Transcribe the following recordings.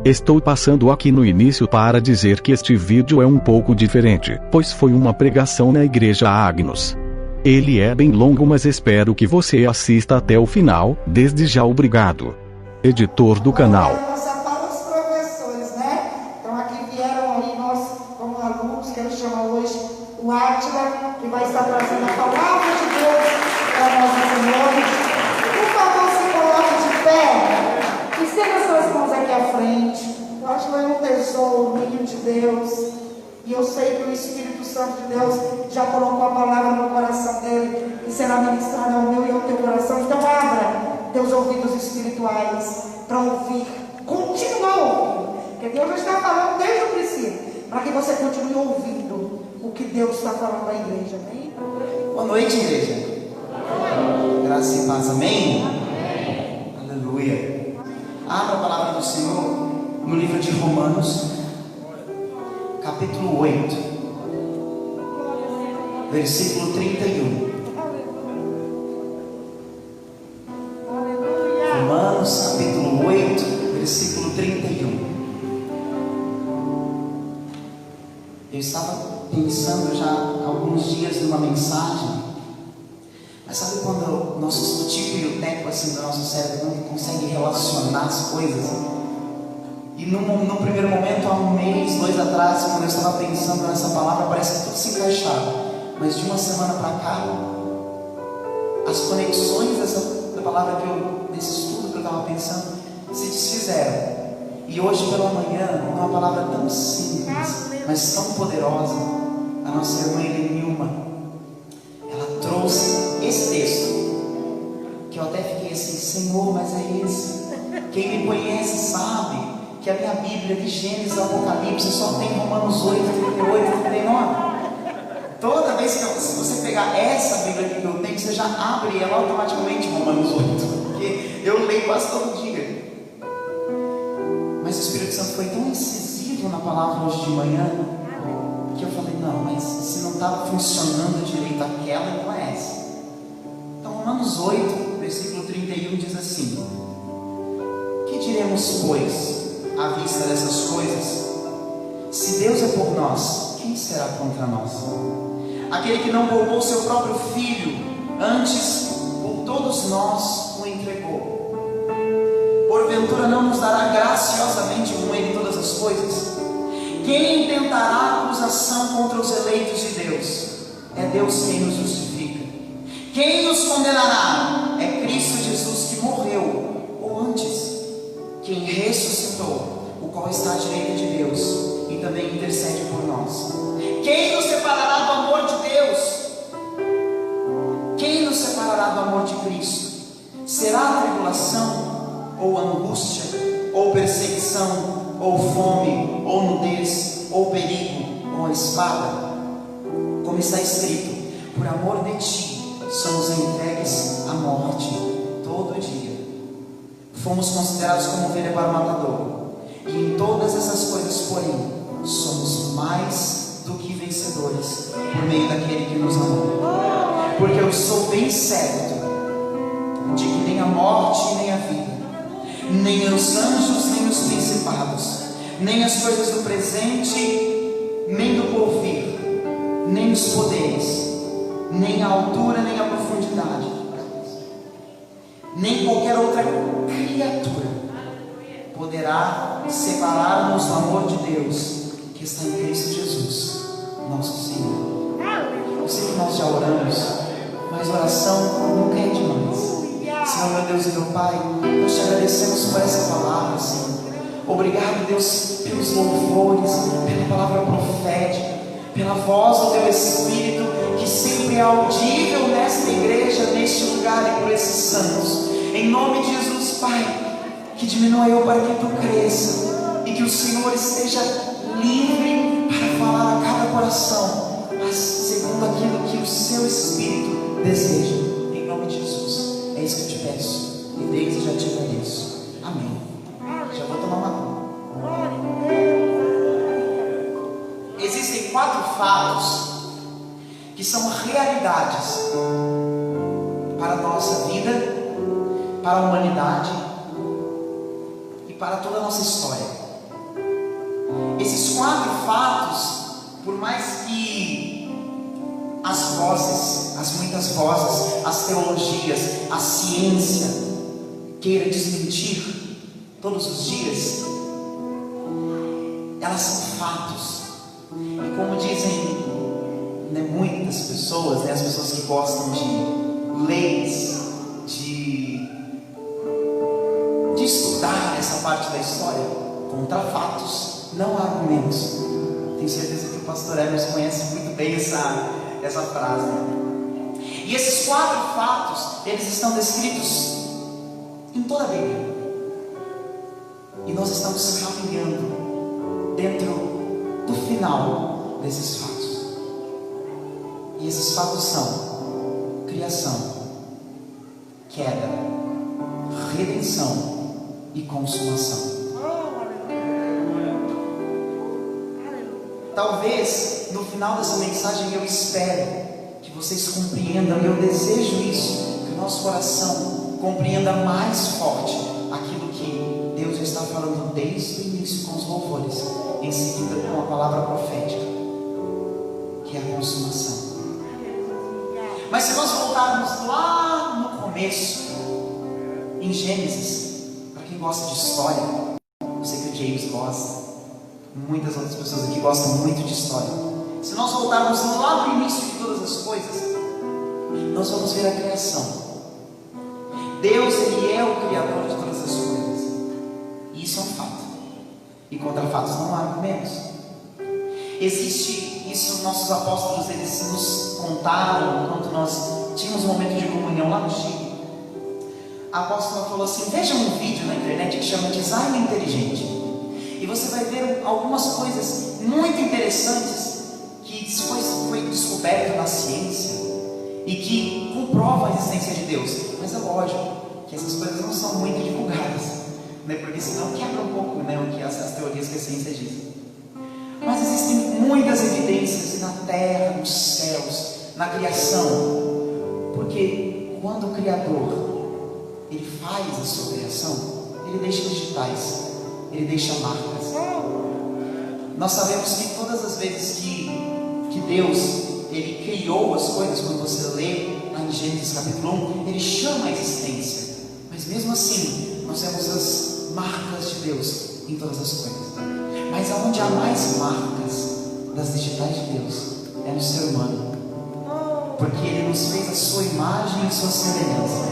Estou passando aqui no início para dizer que este vídeo é um pouco diferente, pois foi uma pregação na igreja Agnus. Ele é bem longo, mas espero que você assista até o final. Desde já obrigado. Editor do canal. Passar para os professores, né? Então aqui vieram aí nós como alunos, quero chamar hoje o Átila, que vai estar trazendo a palavra de Deus para nós nessa noite. Por favor, se coloque de pé e estenda suas mãos aqui à frente. O Átila é um tesouro, menino de Deus. E eu sei que o Espírito Santo de Deus já colocou a palavra no coração dele e será ministrada ao meu e ao teu coração. Então abra teus ouvidos espirituais para ouvir. Continua ouvindo, porque Deus já está falando desde o princípio, para que você continue ouvindo o que Deus está falando à igreja. Amém? Boa noite, igreja. Graça e paz, amém? Amém. Aleluia. Abra a palavra do Senhor no livro de Romanos, capítulo 8, versículo 31. Romanos, capítulo 8, versículo 31. Eu estava pensando já há alguns dias numa mensagem, mas sabe quando o nosso tico e o teco assim do nosso cérebro não consegue relacionar as coisas? E num primeiro momento, há um mês, 2 atrás, quando eu estava pensando nessa palavra, parece que tudo se encaixava. Mas de uma semana para cá, as conexões da palavra desse estudo que eu estava pensando, se desfizeram. E hoje pela manhã, uma palavra tão simples, mas tão poderosa, a nossa irmã Elenilma, ela trouxe esse texto, que eu até fiquei assim, Senhor, mas é esse. Quem me conhece sabe que a minha Bíblia de Gênesis ao Apocalipse só tem Romanos 8, 38, 39. Toda vez que você pegar essa Bíblia que eu tenho, você já abre ela automaticamente Romanos 8, porque eu leio quase todo dia. Mas o Espírito Santo foi tão incisivo na palavra hoje de manhã, que eu falei, não, mas se não estava funcionando direito aquela, então é essa. Então Romanos 8, versículo 31 diz assim: que diremos, pois, à vista dessas coisas? Se Deus é por nós, quem será contra nós? Aquele que não poupou seu próprio filho, antes por todos nós o entregou, porventura não nos dará graciosamente com ele todas as coisas? Quem intentará acusação contra os eleitos de Deus? É Deus quem nos justifica. Quem nos condenará? É Cristo Jesus, que morreu, ou antes, quem ressuscitou, o qual está à direita de Deus e também intercede por nós. Quem nos separará do amor de Deus? Quem nos separará do amor de Cristo? Será a tribulação, ou angústia, ou perseguição, ou fome, ou nudez, ou perigo, ou a espada? Como está escrito, por amor de ti somos entregues à morte todo dia. Fomos considerados como ovelha para o matador. E em todas essas coisas, porém, somos mais do que vencedores por meio daquele que nos amou. Porque eu sou bem certo de que nem a morte, nem a vida, nem os anjos, nem os principados, nem as coisas do presente, nem do porvir, nem os poderes, nem a altura, nem a profundidade, nem qualquer outra criatura poderá separar-nos do amor de Deus que está em Cristo Jesus, nosso Senhor. Eu sei que nós já oramos, mas oração nunca é demais. Senhor, meu Deus e meu Pai, nós te agradecemos por essa palavra, Senhor. Obrigado, Deus, pelos louvores, pela palavra profética, pela voz do Teu Espírito, que sempre é audível nesta igreja, neste lugar e por esses santos. Em nome de Jesus, Pai, que diminua eu para que Tu cresça, e que o Senhor esteja livre para falar a cada coração, mas segundo aquilo que o Seu Espírito deseja. Em nome de Jesus, é isso que eu te peço, e desde já te agradeço. Amém. Já vou tomar uma água. Existem 4 fatos que são realidades para a nossa vida, para a humanidade e para toda a nossa história. Esses 4 fatos, por mais que as vozes, as muitas vozes, as teologias, a ciência queira desmentir todos os dias, elas são fatos. E como dizem, né, muitas pessoas, né, as pessoas que gostam de leis, de estudar essa parte da história, contra fatos não há argumentos. Tenho certeza que o pastor Emerson conhece muito bem essa frase. E esses 4 fatos, eles estão descritos em toda a Bíblia. E nós estamos caminhando dentro do final desses fatos. E esses fatos são criação, queda, redenção e consumação. Talvez no final dessa mensagem eu espero que vocês compreendam, e eu desejo isso, que o nosso coração compreenda mais forte aquilo que Deus já está falando desde o início com os louvores, em seguida com a palavra profética, que é a consumação. Mas se nós voltarmos lá no começo, em Gênesis, para quem gosta de história, eu sei que o James gosta, muitas outras pessoas aqui gostam muito de história. Se nós voltarmos lá no início de todas as coisas, nós vamos ver a criação. Deus, Ele é o Criador de todas as coisas, e isso é um fato, e contra fatos não há argumentos. Existe isso, nossos apóstolos, eles nos contaram enquanto nós tínhamos um momento de comunhão lá no Chile. A apóstola falou assim: veja um vídeo na internet que chama Design Inteligente, e você vai ver algumas coisas muito interessantes que foi descoberto na ciência e que comprovam a existência de Deus. Mas é lógico que essas coisas não são muito divulgadas, né? Porque senão quebra um pouco, né, o que as teorias que a ciência diz. Mas existem muitas evidências na terra, nos céus, na criação, porque quando o Criador Ele faz a sua criação, Ele deixa digitais, Ele deixa marcas. Nós sabemos que todas as vezes que Deus Ele criou as coisas, quando você lê lá em Gênesis capítulo 1, Ele chama a existência, mas mesmo assim nós temos as marcas de Deus em todas as coisas. Mas aonde há mais marcas das digitais de Deus é no ser humano, porque Ele nos fez a sua imagem e sua semelhança.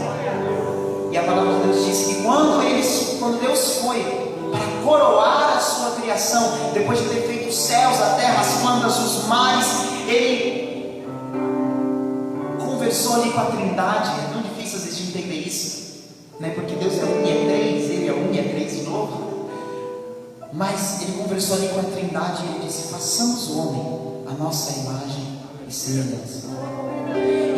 E a palavra de Deus diz que quando Deus foi para coroar a sua criação, depois de ter feito os céus, a terra, as plantas, os mares, Ele conversou ali com a Trindade. É tão difícil às vezes de entender isso, né? Porque Deus é um e é três, Ele é um e é três de novo. Mas Ele conversou ali com a Trindade e Ele disse: façamos o homem a nossa imagem e semelhança.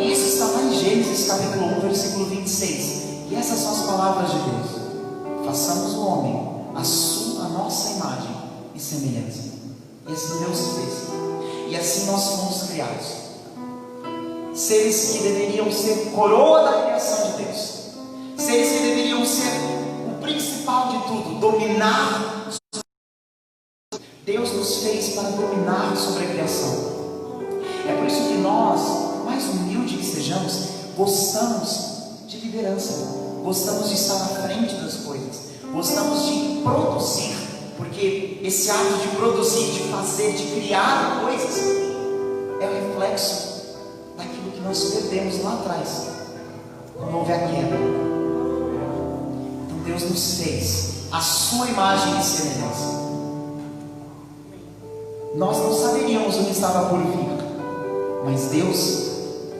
E isso está lá em Gênesis capítulo 1, versículo 26. E essas são as palavras de Deus: façamos o homem a nossa imagem e semelhança. E assim Deus fez. E assim nós fomos criados, seres que deveriam ser coroa da criação de Deus, seres que deveriam ser o principal de tudo, dominar. Deus nos fez para dominar sobre a criação. É por isso que nós, mais humildes que sejamos, gostamos de liderança, gostamos de estar à frente das coisas, gostamos de produzir, porque esse ato de produzir, de fazer, de criar coisas é o reflexo daquilo que nós perdemos lá atrás, quando houve a queda. Então Deus nos fez a sua imagem e semelhança. Nós não saberíamos o que estava por vir, mas Deus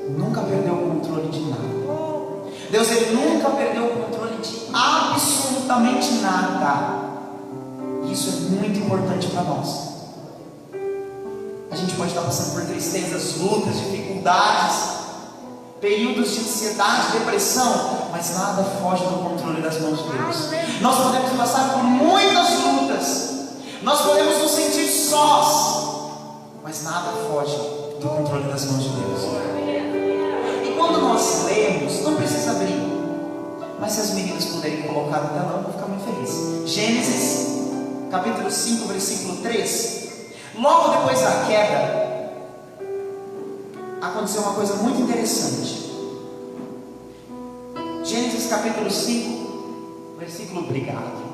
nunca perdeu o controle de nada. Deus, Ele nunca perdeu o controle de absolutamente nada. E isso é muito importante para nós. A gente pode estar passando por tristezas, lutas, dificuldades, períodos de ansiedade, depressão, mas nada foge do controle das mãos de Deus. Nós podemos passar por muitas lutas, nós podemos nos sentir sós, mas nada foge do controle das mãos de Deus. E quando nós lemos, não precisa abrir, mas se as meninas puderem colocar no telão, eu vou ficar muito feliz. Gênesis capítulo 5, versículo 3. Logo depois da queda, aconteceu uma coisa muito interessante. Gênesis capítulo 5, versículo, obrigado.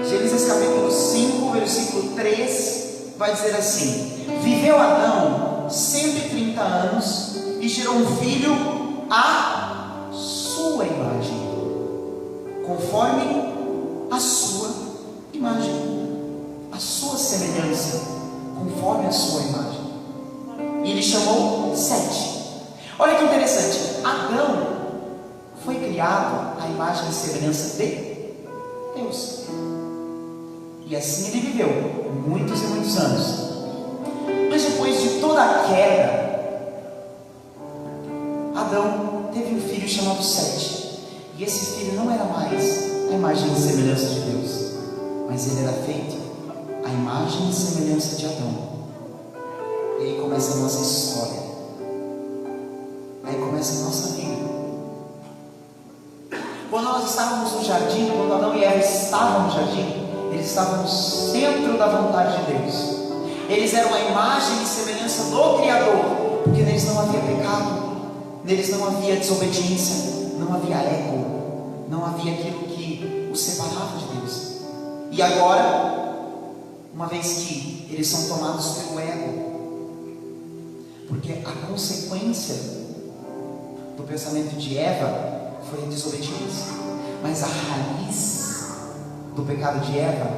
Gênesis capítulo 5, versículo 3, vai dizer assim: viveu Adão 130 anos e gerou um filho à sua imagem, conforme a sua imagem, a sua semelhança, conforme a sua imagem. E ele chamou Sete. Olha que interessante, Adão foi criado à imagem e semelhança de Deus. E assim ele viveu muitos e muitos anos. Mas depois de toda a queda, Adão teve um filho chamado Sete. E esse filho não era mais a imagem e semelhança de Deus, mas ele era feito à imagem e semelhança de Adão. E aí começa a nossa história. Aí começa a nossa vida. Quando nós estávamos no jardim, quando Adão e Eva estavam no jardim, eles estavam no centro da vontade de Deus. Eles eram a imagem e semelhança do Criador, porque neles não havia pecado, neles não havia desobediência, não havia ego, não havia aquilo que os separava de Deus. E agora, uma vez que eles são tomados pelo ego, porque a consequência do pensamento de Eva foi a desobediência, mas a raiz do pecado de Eva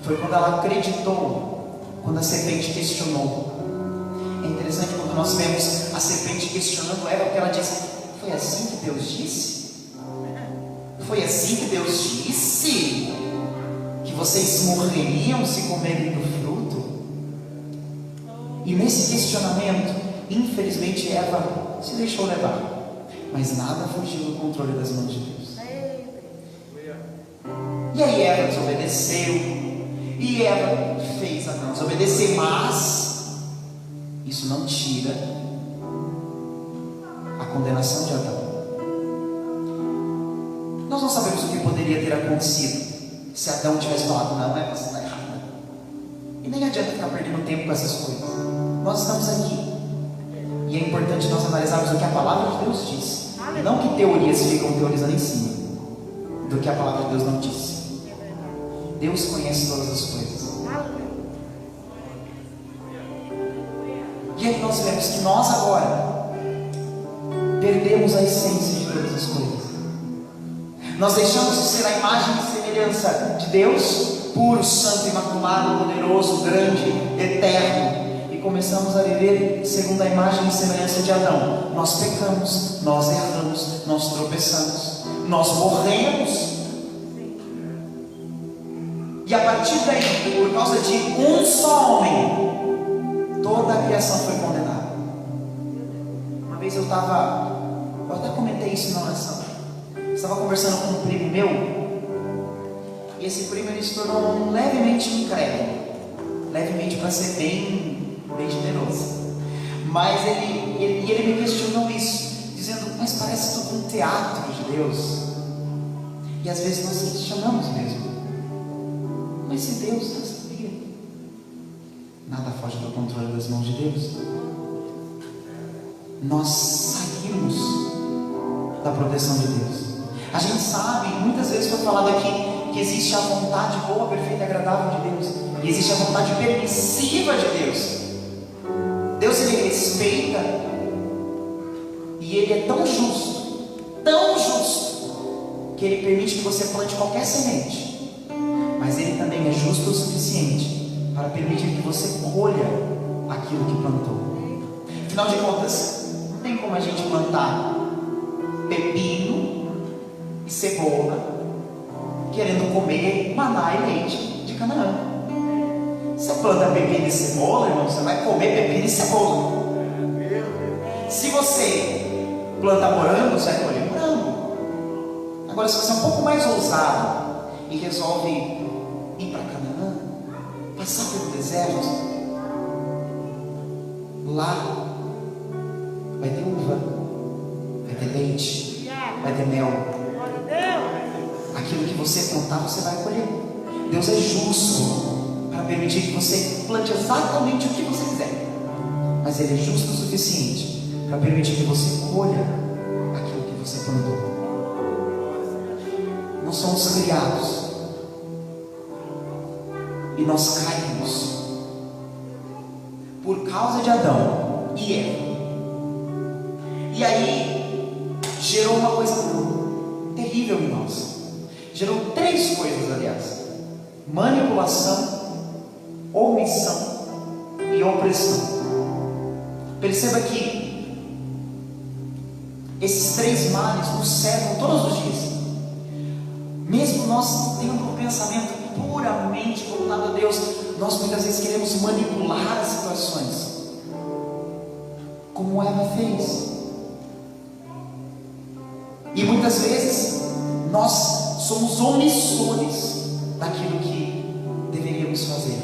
foi quando ela acreditou, quando a serpente questionou. É interessante quando nós vemos a serpente questionando Eva, porque ela disse: foi assim que Deus disse? Foi assim que Deus disse que vocês morreriam se comerem do fruto? E nesse questionamento, infelizmente Eva se deixou levar, mas nada fugiu do controle das mãos de Deus. E aí Eva desobedeceu, e Eva fez Adão desobedecer, mas isso não tira a condenação de Adão. Nós não sabemos o que poderia ter acontecido se Adão tivesse falado: não, Eva, você está errada. E nem adianta ficar perdendo tempo com essas coisas. Nós estamos aqui, e é importante nós analisarmos o que a palavra de Deus diz, não que teorias ficam teorizando em cima do que a palavra de Deus não disse. Deus conhece todas as coisas. E aí nós vemos que nós agora perdemos a essência de todas as coisas. Nós deixamos de ser a imagem e semelhança de Deus, puro, santo, imaculado, poderoso, grande, eterno, e começamos a viver segundo a imagem e semelhança de Adão. Nós pecamos, nós erramos, nós tropeçamos, nós morremos. E a partir daí, por causa de um só homem, toda a criação foi condenada. Uma vez eu até comentei isso na oração. Estava conversando com um primo meu, e esse primo ele se tornou levemente incrédulo, levemente para ser bem generoso. Mas ele me questionou isso, dizendo: mas parece tudo um teatro de Deus. E às vezes nós questionamos mesmo. Mas se Deus já sabia, nada foge do controle das mãos de Deus. Nós saímos da proteção de Deus. A gente sabe, muitas vezes foi falado aqui, que existe a vontade boa, perfeita e agradável de Deus, e existe a vontade permissiva de Deus. Deus, ele respeita, e ele é tão justo, que ele permite que você plante qualquer semente. Mas ele também é justo o suficiente para permitir que você colha aquilo que plantou. Afinal de contas, não tem como a gente plantar pepino e cebola querendo comer maná e leite de Canaã. Você planta pepino e cebola, irmão, você vai comer pepino e cebola. Se você planta morango, você vai colher morango. Agora, se você é um pouco mais ousado e resolve ir para Canaã, passar pelo deserto, lá vai ter uva, vai ter leite, vai ter mel. Aquilo que você plantar, você vai colher. Deus é justo. permitir que você plante exatamente o que você quiser, mas Ele é justo o suficiente para permitir que você colha aquilo que você plantou. Nós somos criados e nós caímos por causa de Adão e Eva. E aí gerou uma coisa terrível em nós. Gerou 3 coisas, aliás: manipulação, omissão e opressão. Perceba que esses 3 males nos cercam todos os dias. Mesmo nós tendo um pensamento puramente voltado a Deus, nós muitas vezes queremos manipular as situações, como Eva fez. E muitas vezes nós somos omissores daquilo que deveríamos fazer,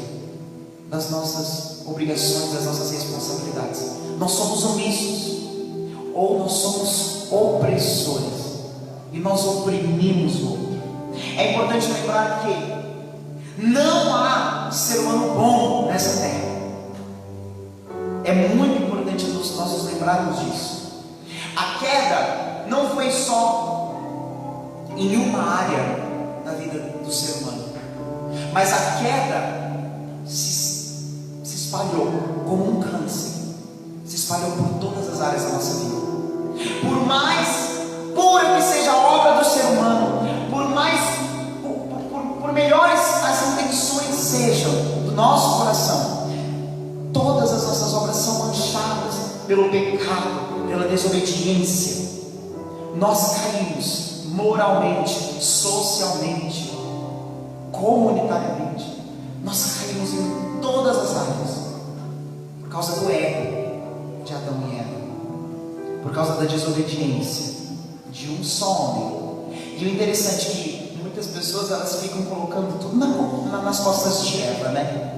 das nossas obrigações, das nossas responsabilidades. Nós somos omissos, ou nós somos opressores, e nós oprimimos o outro. É importante lembrar que não há ser humano bom nessa terra. É muito importante nós nos lembrarmos disso. A queda não foi só em uma área da vida do ser humano, mas a queda se espalhou como um câncer, se espalhou por todas as áreas da nossa vida. Por mais pura que seja a obra do ser humano, por melhores as intenções sejam do nosso coração, todas as nossas obras são manchadas pelo pecado, pela desobediência. Nós caímos moralmente, socialmente, comunitariamente. Nós caímos em todas as áreas por causa do ego de Adão e Eva, por causa da desobediência de um só homem. E o interessante é que muitas pessoas elas ficam colocando tudo nas costas de Eva, né?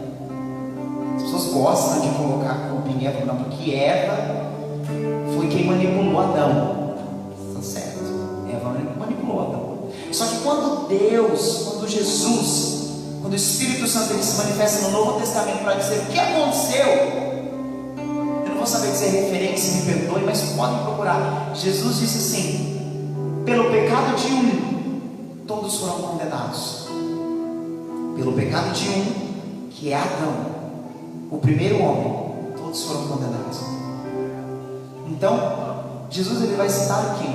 As pessoas gostam de colocar a culpa em Eva, não, porque Eva foi quem manipulou Adão. Está certo? Eva manipulou Adão. Só que quando Deus, quando Jesus, quando o Espírito Santo ele se manifesta no Novo Testamento para dizer o que aconteceu, eu não vou saber dizer referência, me perdoe, mas podem procurar. Jesus disse assim: pelo pecado de um, todos foram condenados. Pelo pecado de um, que é Adão, o primeiro homem, todos foram condenados. Então, Jesus ele vai citar quem?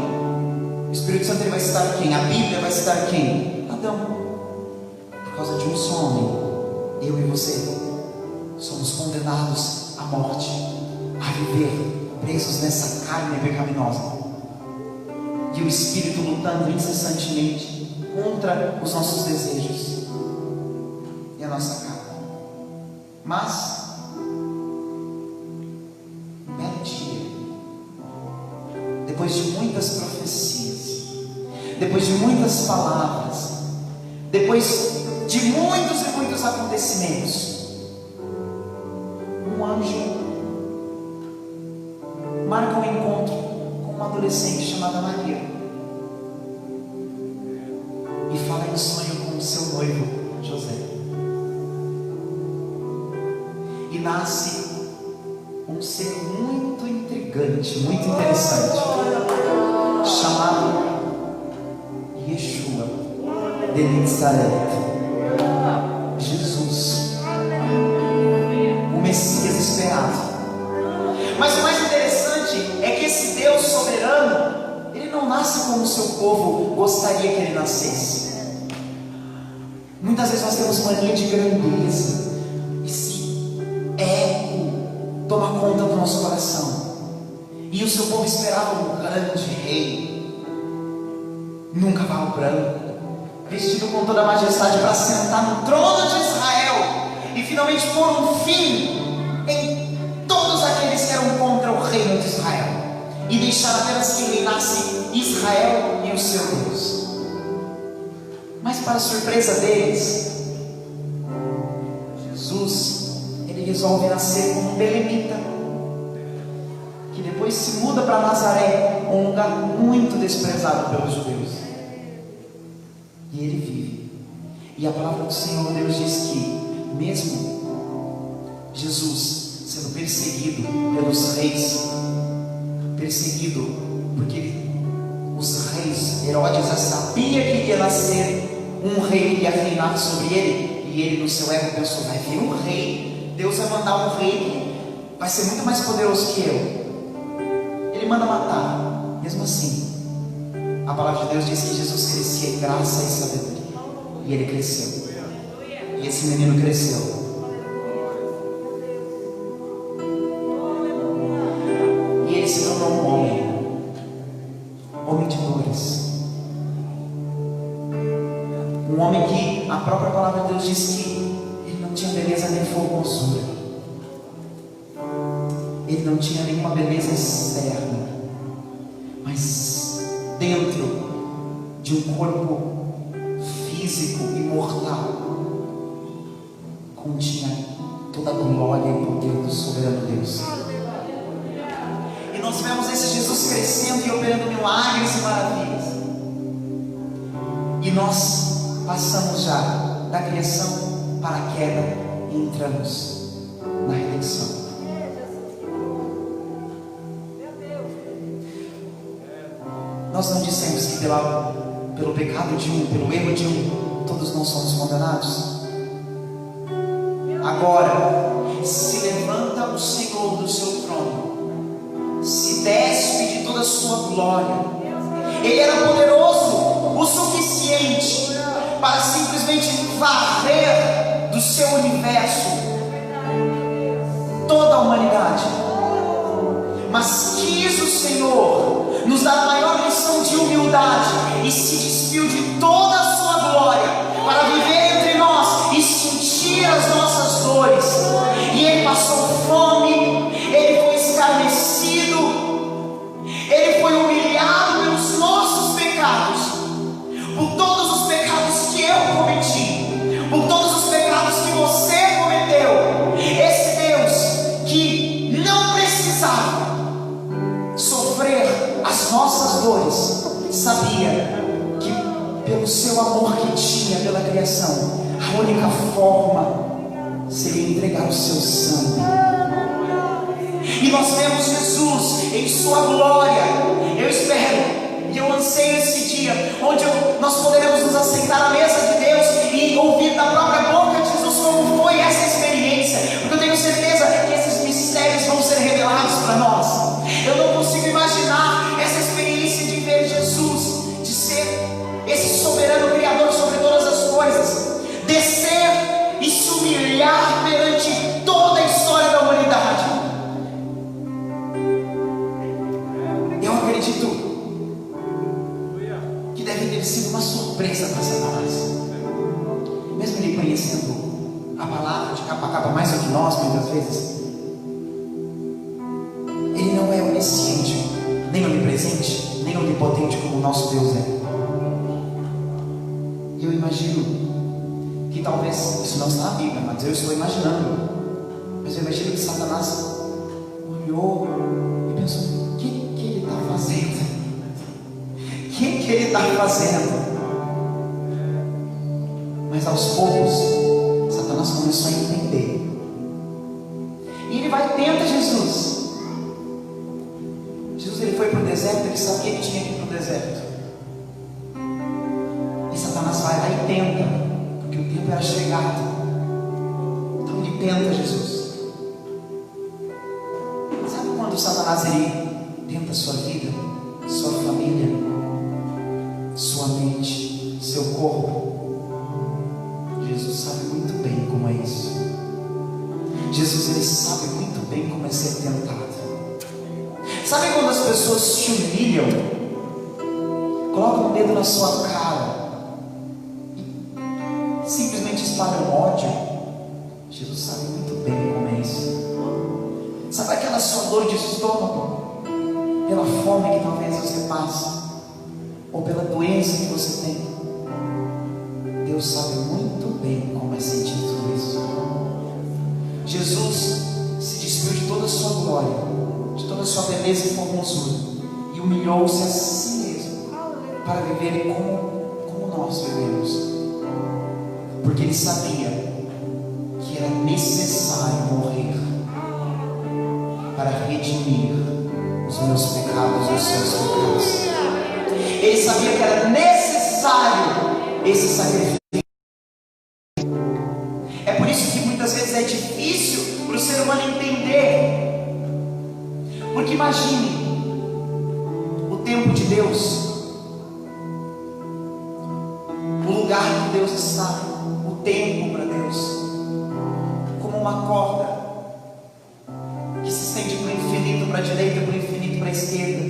O Espírito Santo ele vai citar quem? A Bíblia vai citar quem? Adão. Por causa de um só homem, eu e você somos condenados à morte, a viver presos nessa carne pecaminosa. E o Espírito lutando incessantemente contra os nossos desejos e a nossa carne. Mas um belo dia, depois de muitas profecias, depois de muitas palavras, depois de muitos e muitos acontecimentos, um anjo marca um encontro com uma adolescente chamada Maria e fala em sonho com o seu noivo José. E nasce um ser muito intrigante, muito interessante, chamado Yeshua de Nazaré, Jesus, o Messias esperado. Mas o mais interessante é que esse Deus soberano, ele não nasce como o seu povo gostaria que ele nascesse. Muitas vezes nós temos mania de grandeza, esse ego toma conta do nosso coração. E o seu povo esperava um grande rei, num cavalo branco, vestido com toda a majestade para sentar no trono de Israel e finalmente pôr um fim em todos aqueles que eram contra o reino de Israel e deixar apenas que reinasse Israel e o seu Deus. Mas para surpresa deles, Jesus ele resolve nascer como um belemita, que depois se muda para Nazaré, um lugar muito desprezado pelos judeus. E ele vive. E a palavra do Senhor Deus diz que mesmo Jesus sendo perseguido pelos reis, perseguido porque os reis, Herodes já sabia que ia nascer um rei que ia reinar sobre ele, e ele no seu ego pensou: vai vir um rei, Deus vai mandar um rei que vai ser muito mais poderoso que eu. Ele manda matar. Mesmo assim, a palavra de Deus diz que Jesus crescia em graça e sabedoria, e ele cresceu, e esse menino cresceu. E ele se tornou um homem de dores, um homem que a própria palavra de Deus diz que ele não tinha beleza nem formosura, ele não tinha nenhuma beleza externa, mas dentro de um corpo físico e mortal continha toda a glória e poder do soberano Deus. E nós vemos esse Jesus crescendo e operando milagres e maravilhas, e nós passamos já da criação para a queda e entramos na redenção. Nós não dissemos que pelo pecado de um, pelo erro de um, todos nós somos condenados? Agora, se levanta o Senhor do seu trono, se despe de toda a sua glória. Ele era poderoso o suficiente para simplesmente varrer do seu universo toda a humanidade, mas quis o Senhor nos dar a maior lição de humildade e se despiu de toda a sua glória para viver entre nós e sentir as nossas dores. E ele passou fome, ele foi escarnecido, ele foi humilhado pelos nossos pecados, por todos os pecados que eu cometi, por todos os pecados que você cometeu. Esse Deus que não precisava sofrer as nossas dores, sabia que pelo seu amor que tinha pela criação, a única forma seria entregar o seu sangue. E nós vemos Jesus em sua glória. Eu espero e eu anseio esse dia onde nós poderemos nos assentar à mesa de Deus e ouvir da própria boca de Jesus como foi essa experiência, porque eu tenho certeza que esses mistérios vão ser revelados para nós. Eu não consigo imaginar essa experiência de ver Jesus, de ser esse soberano Criador sobre todas as coisas, descer e se humilhar perante toda a história da humanidade. Eu acredito que deve ter sido uma surpresa para Satanás, mesmo ele conhecendo a palavra de capa a capa mais do que nós, muitas vezes. Ele não é onisciente, nem onipresente, nem onipotente como o nosso Deus é. E eu imagino que talvez, isso não está na Bíblia, mas eu estou imaginando, mas eu imagino que Satanás olhou e pensou: o que ele está fazendo? O que ele está fazendo? Mas aos poucos, Satanás começou a entender, e ele vai e tenta Jesus. Ele foi para o deserto, ele sabia que tinha que ir para o deserto. E Satanás vai lá e tenta, porque o tempo era chegado. Então ele tenta Jesus. Sabe quando Satanás ele tenta a sua vida, sua família, sua mente, seu corpo? Jesus sabe muito bem como é isso. Jesus ele sabe muito bem como é ser tentado. Sabe quando as pessoas te humilham, colocam o dedo na sua cara e simplesmente espalham ódio? Jesus sabe muito bem como é isso. Sabe aquela sua dor de estômago, pela fome que talvez você passe, ou pela doença que você tem? Deus sabe muito bem como é sentir tudo isso. Jesus se despiu de toda a sua glória, de toda a sua beleza e formosura, e humilhou-se a si mesmo para viver como nós vivemos, porque ele sabia que que era necessário morrer para redimir os meus pecados e os seus pecados. Ele sabia que era necessário esse sacrifício. É por isso que muitas vezes é difícil para o ser humano entender. Porque imagine o tempo de Deus, o lugar que Deus está, o tempo para Deus, como uma corda que se estende para o infinito, para a direita, para o infinito, para a esquerda.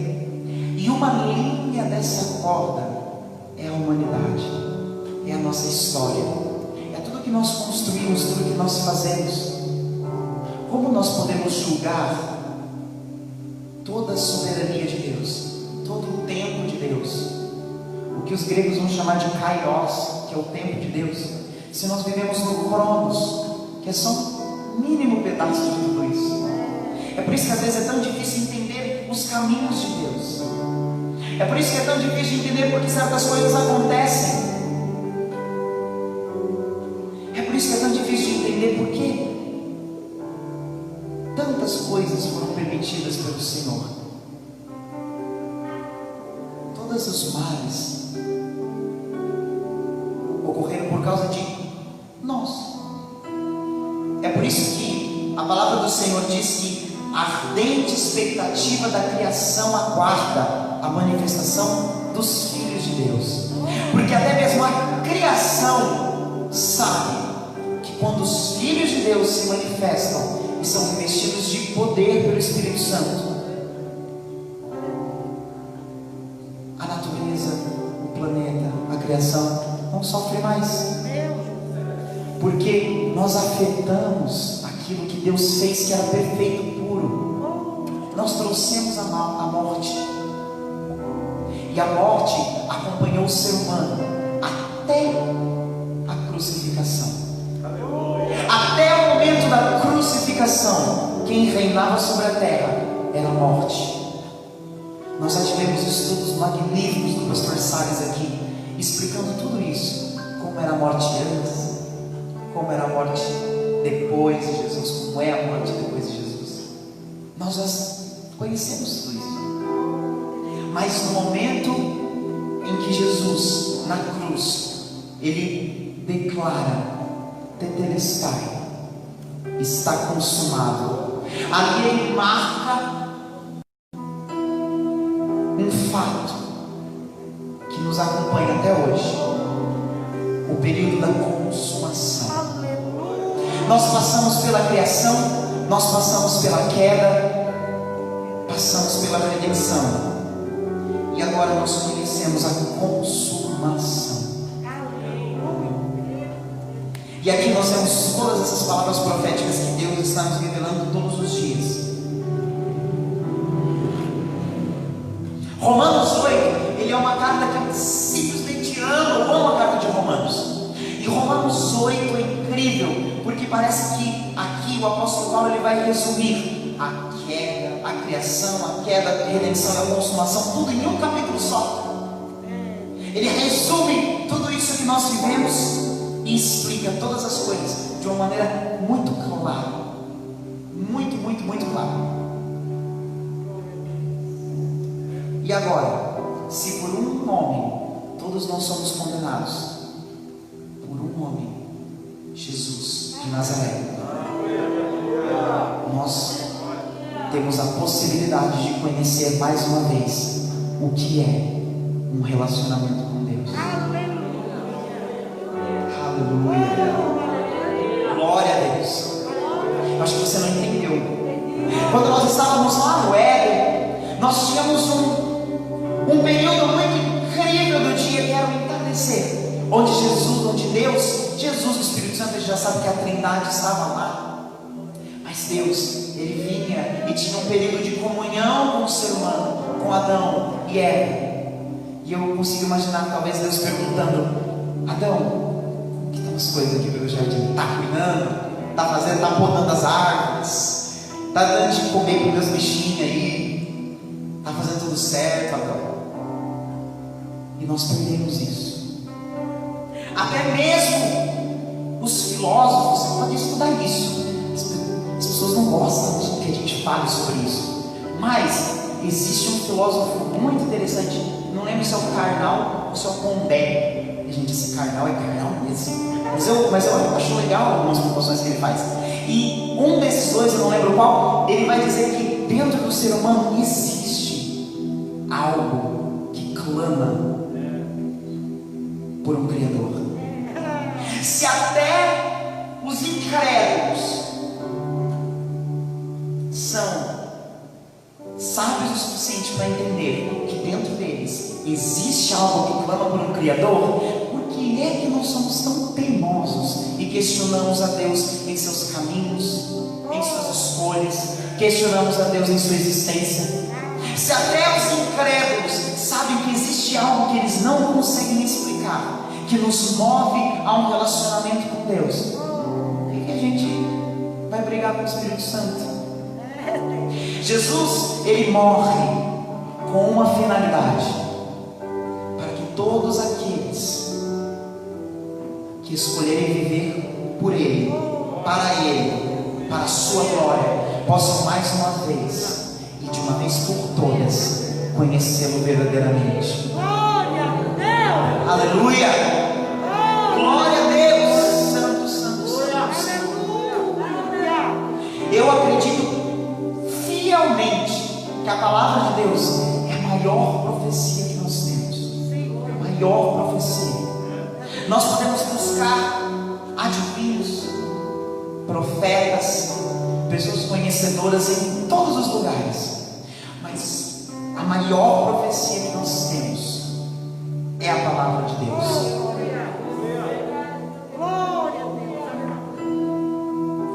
E uma linha dessa corda é a humanidade, é a nossa história, é tudo que nós construímos, tudo que nós fazemos. Como nós podemos julgar toda a soberania de Deus, todo o tempo de Deus, o que os gregos vão chamar de kairos, que é o tempo de Deus, se nós vivemos no cronos, que é só um mínimo pedaço de tudo isso? É por isso que às vezes é tão difícil entender os caminhos de Deus. É por isso que é tão difícil entender porque certas coisas acontecem. É por isso que é tão difícil de entender por que tantas coisas foram permitidas pelo Senhor. Todos os males ocorreram por causa de nós. É por isso que a palavra do Senhor diz que a ardente expectativa da criação aguarda a manifestação dos filhos de Deus. Porque até mesmo a criação sabe que quando os filhos de Deus se manifestam e são revestidos de poder pelo Espírito Santo, a natureza, o planeta, a criação não sofre mais. Porque nós afetamos aquilo que Deus fez que era perfeito, puro. Nós trouxemos a morte. E a morte acompanhou o ser humano até a crucificação. Até o momento da crucificação, quem reinava sobre a terra era a morte. Nós já tivemos estudos magníficos do pastor Salles aqui, explicando tudo isso. Como era a morte antes, como era a morte depois de Jesus, como é a morte depois de Jesus. Nós já conhecemos tudo isso. Mas no momento em que Jesus, na cruz, ele declara: tetelestai, está consumado. Ali ele marca um fato que nos acompanha até hoje, o período da consumação. Nós passamos pela criação, nós passamos pela queda, passamos pela redenção, e agora nós conhecemos a consumação. E aqui nós temos todas essas palavras proféticas que Deus está nos revelando todos os dias. Romanos 8, ele é uma carta que eu simplesmente amo a carta de Romanos. E Romanos 8 é incrível, porque parece que aqui o apóstolo Paulo ele vai resumir a queda, a criação, a queda, a redenção e a consumação, tudo em um capítulo só. Ele resume tudo isso que nós vivemos e explica todas as coisas de uma maneira muito clara, muito clara. E agora, se por um homem todos nós somos condenados, por um homem, Jesus de Nazaré, nós temos a possibilidade de conhecer mais uma vez o que é um relacionamento com Deus. Aleluia. Glória a Deus. Eu acho que você não entendeu. Quando nós estávamos lá no Éden, nós tínhamos um período muito incrível do dia, que era o entardecer, onde Deus, o Espírito Santo, a gente já sabe que a Trindade estava lá. Mas Deus, ele vinha e tinha um período de comunhão com o ser humano, com Adão e Eva. E eu consigo imaginar talvez Deus perguntando: Adão, como que estão as coisas aqui pelo jardim? Está cuidando? Está fazendo? Está podando as árvores? Está dando de comer para os meus bichinhos aí? Está fazendo tudo certo, Adão? E nós perdemos isso. Até mesmo Os filósofos, você pode estudar isso. As pessoas não gostam de que a gente fale sobre isso. Mas existe um filósofo muito interessante. Não lembro se é o Karnal ou se é o Pondé. E, gente, esse Karnal é Karnal mesmo. Mas eu acho legal algumas proposições que ele faz. E um desses dois, eu não lembro qual, ele vai dizer que dentro do ser humano existe algo que clama por um Criador. Se até os incrédulos são sábios o suficiente para entender que dentro deles existe algo que clama por um Criador, por que é que nós somos tão teimosos e questionamos a Deus em seus caminhos, em suas escolhas, questionamos a Deus em sua existência? Se até os incrédulos sabem que existe algo que eles não conseguem explicar, que nos move a um relacionamento com Deus, por que a gente vai brigar com o Espírito Santo? Jesus, ele morre com uma finalidade: para que todos aqueles que escolherem viver por Ele, para a sua glória, possam mais uma vez e de uma vez por todas conhecê-lo verdadeiramente. Glória a Deus! Aleluia! Glória a Deus! Santo, santo, santo. Eu acredito fielmente que a palavra de Deus é a maior profecia que nós temos. A maior profecia. Nós podemos buscar adivinhos, profetas, pessoas conhecedoras em todos os lugares, mas a maior profecia que nós temos é a palavra de Deus.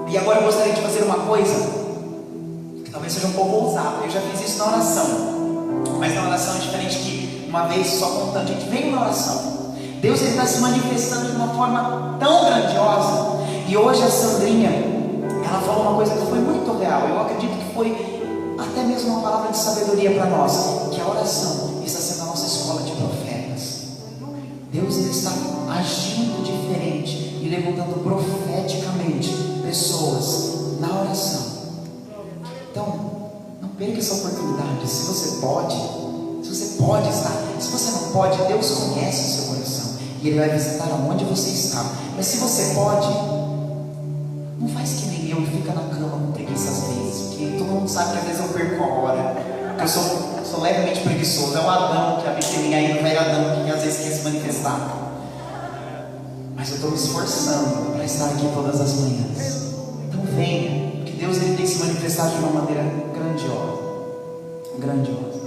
E agora eu gostaria de fazer uma coisa que talvez seja um pouco ousada. Eu já fiz isso na oração, mas na oração é diferente, que uma vez só contando. A gente vem na oração, Deus está se manifestando de uma forma tão grandiosa. E hoje a Sandrinha, ela falou uma coisa que foi muito real. Eu acredito que foi até mesmo uma palavra de sabedoria para nós, que a oração está sendo a nossa escola de profetas. Deus, ele está agindo diferente e levantando profeticamente pessoas na oração. Então, não perca essa oportunidade. Se você pode estar. Se você não pode, Deus conhece o seu coração e Ele vai visitar aonde você está. Mas se você pode, não faz que nem eu e fica na cama com preguiça às vezes, porque todo mundo sabe que às vezes eu perco a hora, porque eu sou levemente preguiçoso. É o Adão que habita em mim aí, o velho Adão, que às vezes quer se manifestar. Mas eu estou me esforçando para estar aqui todas as manhãs. Então venha, porque Deus, ele tem que se manifestar de uma maneira grandiosa. Grandiosa.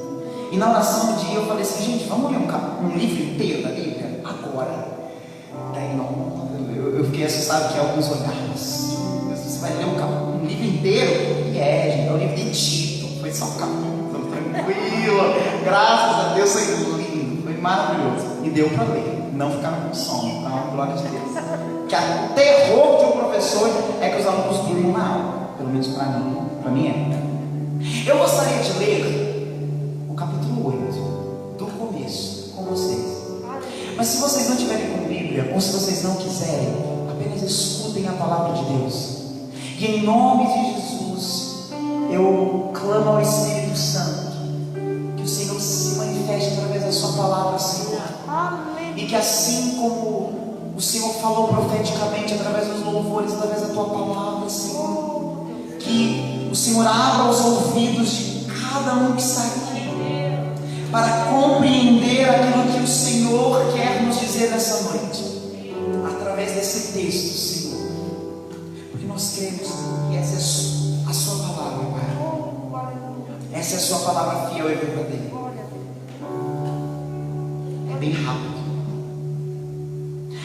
E na oração do dia eu falei assim: gente, vamos ler um livro inteiro da Bíblia agora. Daí eu fiquei assustado que alguns olharam assim: você vai ler um livro inteiro? E gente, é o livro de Tito. Foi só um capítulo, tranquilo. Graças a Deus, foi lindo, foi maravilhoso. E deu para ler, não ficaram com sono, tá? Glória a Deus. Que o terror de um professor é que os alunos durmam na aula. Pelo menos para mim é. Eu gostaria de ler o capítulo 8 do começo com vocês. Mas se vocês não tiverem com Bíblia, ou se vocês não quiserem, apenas escutem a palavra de Deus. E em nome de Jesus, eu clamo ao Espírito Santo que o Senhor se manifeste através da sua palavra, Senhor. E que assim como o Senhor falou profeticamente através dos louvores, através da tua palavra, Senhor, que o Senhor abra os ouvidos de cada um que está aqui para compreender aquilo que o Senhor quer nos dizer nessa noite, através desse texto, Senhor, porque nós cremos que essa é a sua palavra, Pai. Essa é a sua palavra fiel e verdadeira. É bem rápido.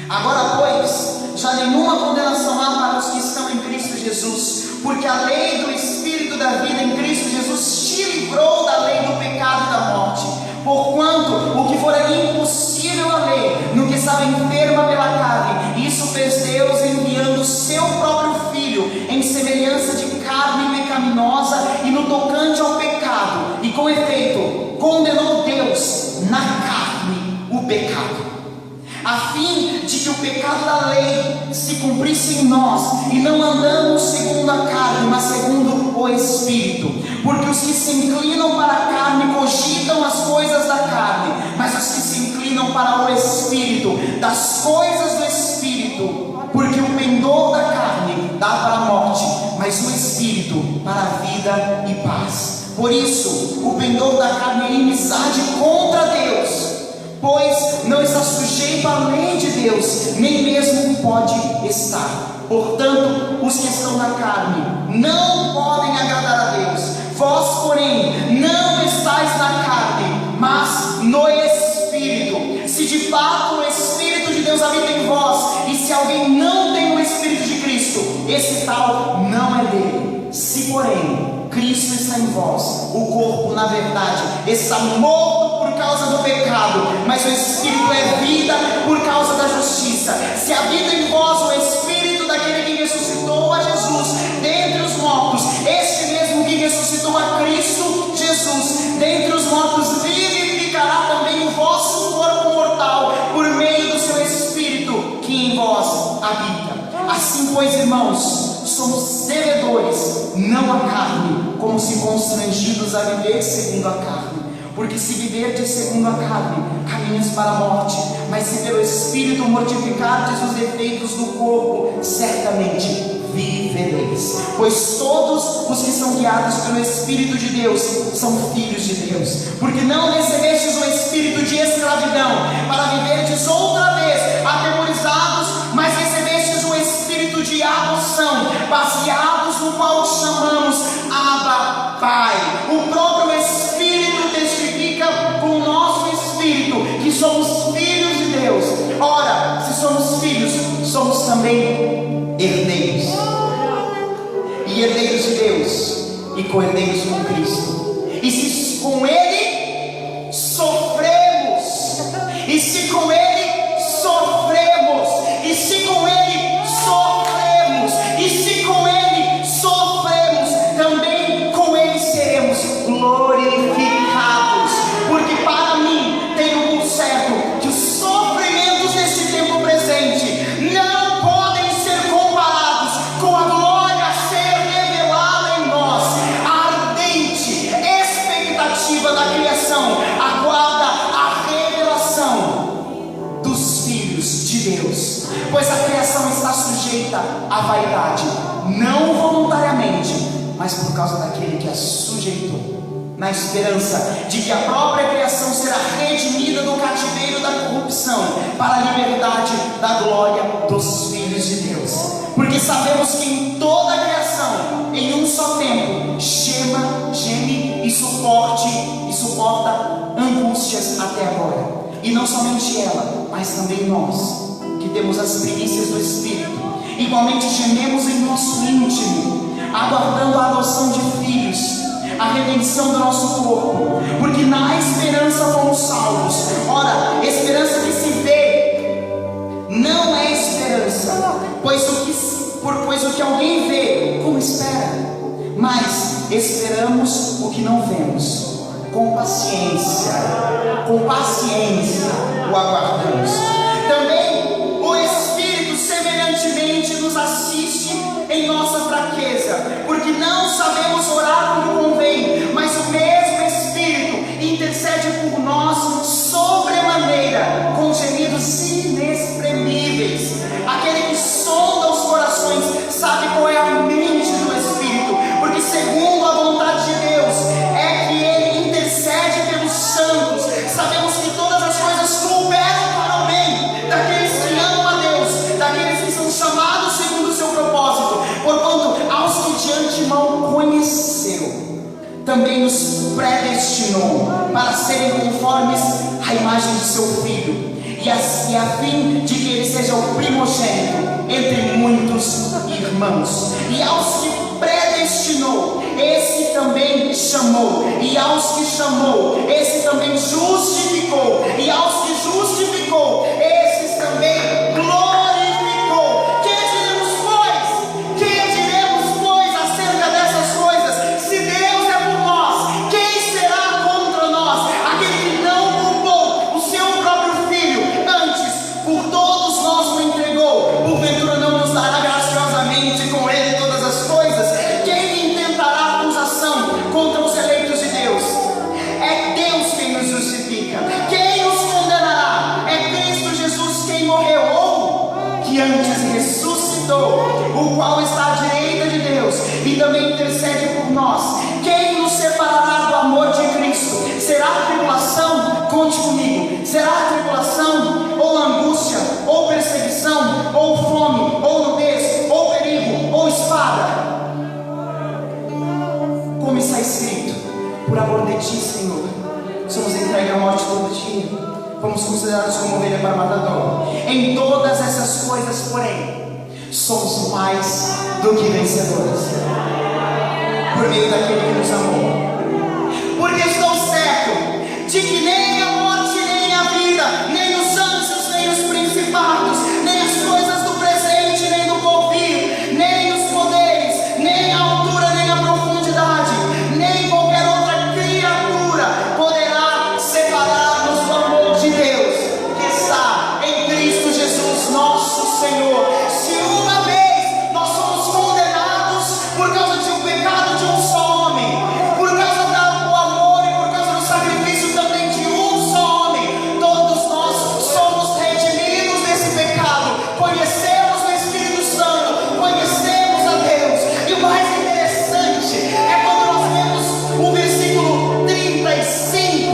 Agora, pois, já nenhuma condenação há para os que estão em Cristo Jesus, porque a lei do Espírito da vida em Cristo Jesus te livrou da lei do pecado e da morte. Porquanto o que fora impossível à lei, no que estava enferma pela carne, isso fez Deus enviando o seu próprio Filho em semelhança de carne pecaminosa e no tocante ao pecado, e com efeito condenou Deus na carne o pecado, a fim de que o pecado da lei se cumprisse em nós, e não andamos segundo a carne, mas segundo o Espírito. Porque os que se inclinam para a carne cogitam as coisas da carne, mas os que se inclinam para o Espírito, das coisas do Espírito. Porque o pendor da carne dá para a morte, mas o Espírito para a vida e paz. Por isso, o pendor da carne é inimizade contra Deus, pois não está sujeito à lei de Deus, nem mesmo pode estar. Portanto, os que estão na carne não podem agradar a Deus. Vós, porém, não estáis na carne, mas no Espírito. Se de fato o Espírito de Deus habita em vós, e se alguém não tem o Espírito de Cristo, esse tal não é dele. Se, porém, Cristo está em vós, o corpo, na verdade, está morto por causa do pecado, mas o Espírito é vida por causa da justiça. Se habita em vós o Espírito daquele que ressuscitou a Jesus dentre os mortos, este mesmo que ressuscitou a Cristo Jesus dentre os mortos, vivificará também o vosso corpo mortal, por meio do seu Espírito que em vós habita. Assim, pois, irmãos, somos devedores, não à carne, como se constrangidos a viver segundo a carne. Porque se viverdes segundo a carne, caminhos para a morte, mas se pelo Espírito mortificardes os defeitos do corpo, certamente vivereis. Pois todos os que são guiados pelo Espírito de Deus são filhos de Deus. Porque não recebestes o espírito de escravidão para viverdes outra vez atemorizados, mas recebestes o espírito de adoção, baseados no qual chamamos Abba, Pai. O próprio Espírito testifica com o nosso espírito que somos filhos de Deus. Ora, se somos filhos, somos também herdeiros, e herdeiros de Deus, e co-herdeiros com Cristo. E se com Ele sofremos, e se com Ele sofremos, e se com Ele sofremos, e se com Ele sofremos, também com Ele seremos glorificados. Porque para mim tem um certo, que os sofrimentos deste tempo presente não podem ser comparados com a glória a ser revelada em nós. A ardente expectativa da criação aguarda a revelação dos filhos de Deus, pois a criação está sujeita à vaidade, não voluntariamente, mas por causa daquele que a sujeitou, na esperança de que a própria criação será redimida do cativeiro da corrupção para a liberdade da glória dos filhos de Deus. Porque sabemos que em toda a criação, em um só tempo, geme e suporta angústias até agora. E não somente ela, mas também nós, que temos as primícias do Espírito, igualmente gememos em nosso íntimo, aguardando a adoção de filhos, a redenção do nosso corpo, porque na esperança fomos salvos. Ora, esperança que se vê não é esperança, pois o que alguém vê, como espera? Mas esperamos o que não vemos, com paciência o aguardamos. Também o Espírito semelhantemente nos assiste em nossa fraqueza, porque não sabemos orar como convém, mas o mesmo Espírito intercede por nós sobremaneira, com gemidos inexprimíveis. Aquele que sonda os corações sabe qual é a mente do Espírito, porque segundo a vontade de Deus é que Ele intercede pelos santos. Sabemos que todas as coisas cooperam para o bem daqueles que amam a Deus, daqueles que são chamados segundo o seu propósito, porquanto aos que de antemão conheceu, também nos predestinou para serem conformes à imagem de seu Filho, e a fim de que ele seja o primogênito entre muitos irmãos. E aos que predestinou, esse também chamou, e aos que chamou, esse também justificou, e aos que justificou, esses também glorificou. Que diremos, pois, acerca dessas coisas? Se Deus é por nós, quem será contra nós? Aquele que não poupou o seu próprio Filho, antes o ressuscitou, o qual está à direita de Deus e também intercede por nós. Quem nos separará do amor de Cristo? Será a tribulação? Conte comigo. Será a tribulação, ou angústia, ou perseguição, ou fome, ou nudez, ou perigo, ou espada? Como está escrito: por amor de ti, Senhor, somos entregues à morte todo dia, fomos considerados como ovelha para matador. Em todas essas coisas, porém, somos mais do que vencedores, por meio daquele que nos amou. Porque estou certo de que nem a morte, nem a vida, nem os anjos, nem os principados, nem as coisas do presente, nem do porvir, nem os poderes, nem a altura, nem a profundidade, nem qualquer outra criatura poderá separar-nos do amor de Deus que está em Cristo Jesus, nosso Senhor. Se uma vez nós somos condenados por causa de um pecado de um só homem, por causa do amor e por causa do sacrifício também de um só homem, todos nós somos redimidos desse pecado, conhecemos o Espírito Santo, conhecemos a Deus. E o mais interessante é quando nós vemos o versículo 35,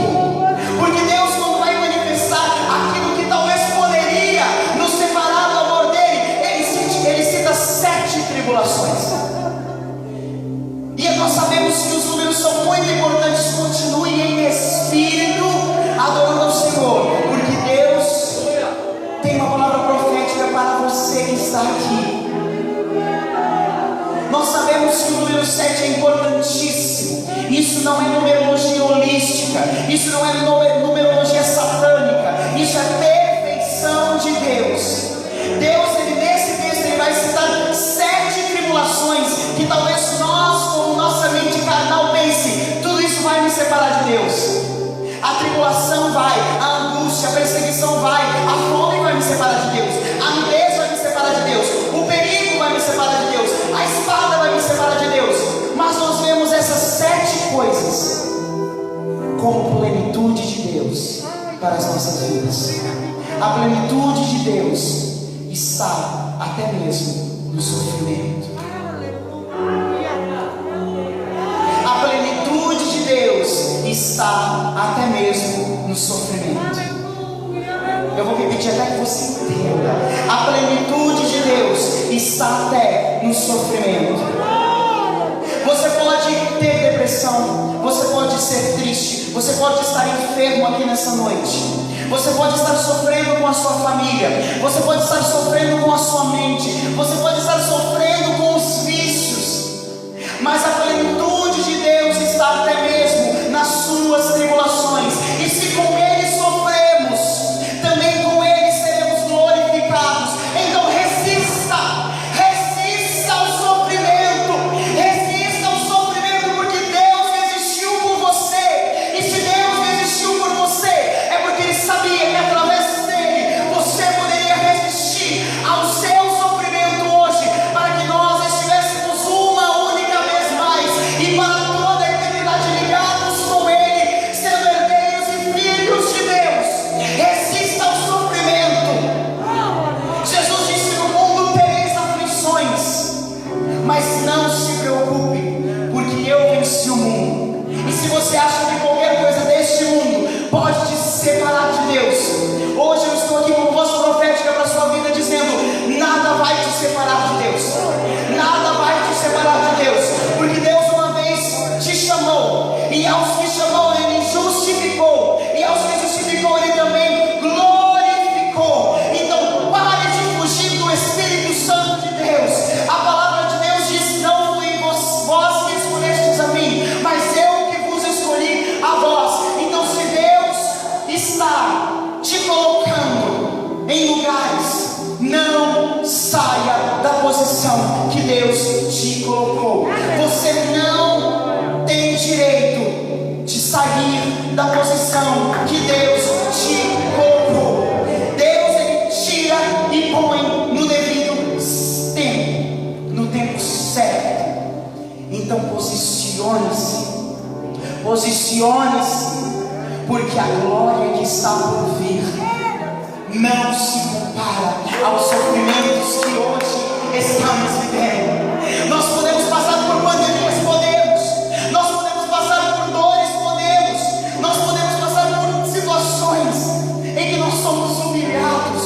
porque Deus, quando vai manifestar aquilo que talvez poderia nos separar do amor dele, ele cita 7 tribulações. E nós sabemos que os números são muito importantes. Continue em espírito adorando ao Senhor, porque Deus tem uma palavra profética para você que está aqui. Nós sabemos que o número 7 é importantíssimo. Isso não é numerologia holística, isso não é numerologia satânica, isso é perfeição de Deus. Deus, nesse texto, ele vai citar 7 tribulações que talvez nós, com nossa mente carnal, pense: tudo isso vai me separar de Deus. A tribulação vai, a angústia, a perseguição vai, a fome vai me separar de Deus, a nudez vai me separar de Deus, o perigo vai me separar de Deus, a espada vai me separar de Deus. Mas nós vemos essas 7 coisas como plenitude de Deus para as nossas vidas. A plenitude de Deus está até mesmo no sofrimento. A plenitude de Deus está até mesmo no sofrimento. Eu vou repetir até que você entenda. A plenitude de Deus está até no sofrimento. Você pode ter depressão, você pode ser triste, você pode estar enfermo aqui nessa noite, você pode estar sofrendo com a sua família, você pode estar sofrendo com a sua mente, você pode estar sofrendo com os vícios, mas a plenitude de Deus está até mesmo nas suas tribulações. E se com Ele sofremos, também com Ele seremos glorificados. Então resista ao sofrimento, porque Deus existiu por você. E se Deus existiu por você, é porque Ele sabia que através dele você poderia resistir ao seu sofrimento hoje, para que nós estivéssemos uma única vez mais e para toda a eternidade ligados com Ele, sendo herdeiros e filhos de Deus. Resista ao sofrimento. Jesus disse: no mundo tereis aflições, mas não se preocupe, porque eu venci o mundo. E se você acha que qualquer coisa deste mundo pode te separar de Deus, hoje eu estou aqui com voz profética para a sua vida, dizendo: nada vai te separar de Deus. Nada vai te separar de Deus, porque Deus uma vez te chamou, e aos que chamou Ele justificou, e aos que justificou Ele também glorificou. Então pare de fugir do Espírito Santo de Deus. A palavra de Deus diz: não fui vós que escolhestes a mim, mas eu que vos escolhi a vós. Então, se Deus está te colocando em lugares, não saia da posição que Deus te colocou. Você não tem direito de sair da posição que Deus te colocou. Deus, Ele tira e põe no devido tempo, no tempo certo. Então posicione-se, porque a glória que está por vir não se compara aos sofrimentos que hoje estamos vivendo. Nós podemos passar por pandemias, podemos. Nós podemos passar por dores, podemos. Nós podemos passar por situações em que nós somos humilhados,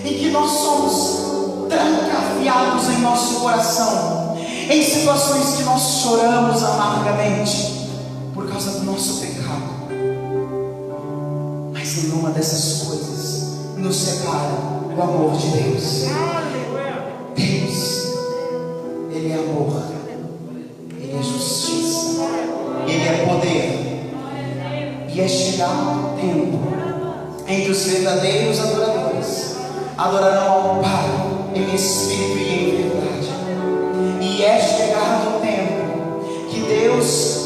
em que nós somos trancafiados em nosso coração, em situações que nós choramos amargamente por causa do nosso pecado. Mas nenhuma dessas coisas nos separa do amor de Deus. Deus, Ele é amor, Ele é justiça, Ele é poder. E é chegado o tempo em que os verdadeiros adoradores adorarão ao Pai em espírito e em verdade. E é chegado o tempo que Deus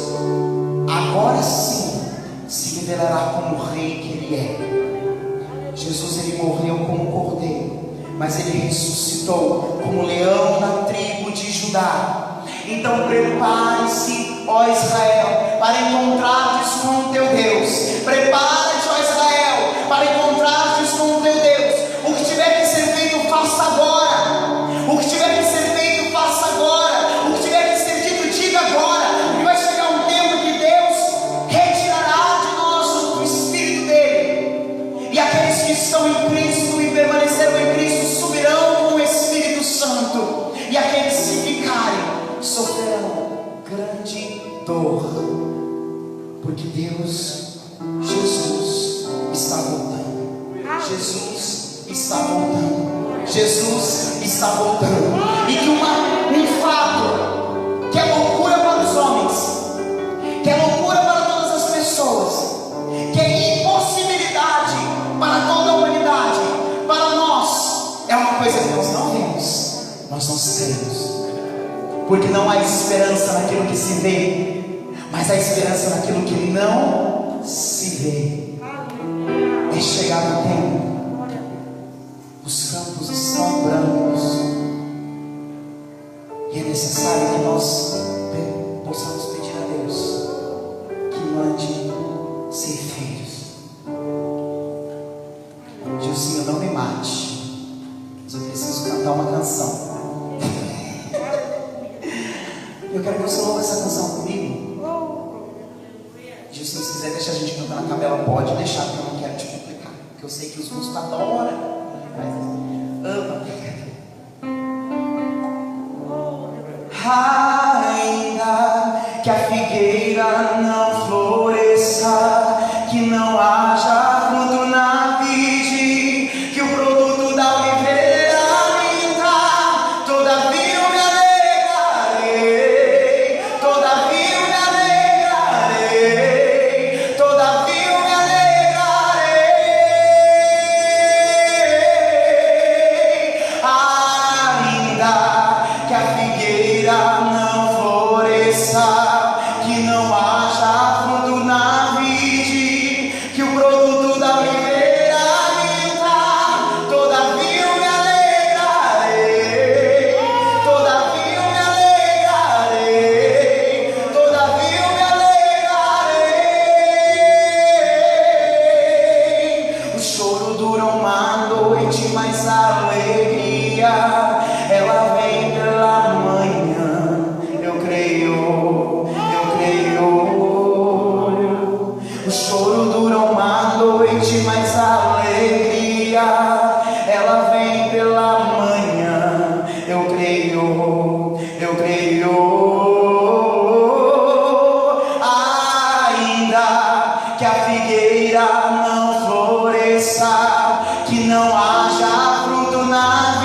agora sim se revelará como o Rei que Ele é. Jesus, Ele morreu como cordeiro, mas Ele ressuscitou como leão da tribo de Judá. Então prepare-se, ó Israel, para encontrar-te com o teu Deus. Prepare-te, ó Israel, para encontrar-te com o teu Deus. O que tiver que ser feito, faça agora. O que tiver que ser feito, faça agora. O que tiver que ser dito, diga agora. Porque vai chegar um tempo que Deus retirará de nós o Espírito dele. E aqueles que estão em Cristo e permaneceram em Cristo subirão com o Espírito Santo. E aqueles que ficarem sofrerão grande dor, porque Deus, Jesus está voltando. Jesus está voltando. Jesus está voltando. E que um fato que é loucura para os homens, que é loucura para todas as pessoas, que é impossibilidade para toda a humanidade, para nós é uma coisa que nós não vemos, nós não cremos. Porque não há esperança naquilo que se vê, mas há esperança naquilo que não se vê. É chegado o tempo, os campos estão brancos, e é necessário que nós possamos pedir a Deus que mande ceifeiros. Gilcinho, não me mate, mas eu preciso cantar uma canção. Eu quero que você ouça essa canção comigo. Gilson, se quiser deixar a gente cantar na capela, pode deixar, porque eu não quero te complicar. Porque eu sei que os músicos adoram, mas ama. Ainda que a figueira não floresça, que não haja fruto na vide, que o produto da oliveira minta, todavia eu me alegrarei, todavia eu me alegrarei, todavia eu me alegrarei. Ainda que a figueira não floresça, que não haja fruto na vide, que o produto da oliveira minta, todavia eu me alegrarei, todavia eu me alegrarei, todavia eu me alegrarei. O choro dura uma noite, mas a alegria ela vem pela manhã. Eu creio, eu creio. O choro dura uma noite, mas a alegria ela vem pela manhã. Eu creio, eu creio. Ainda que a figueira não floresça, que não haja fruto na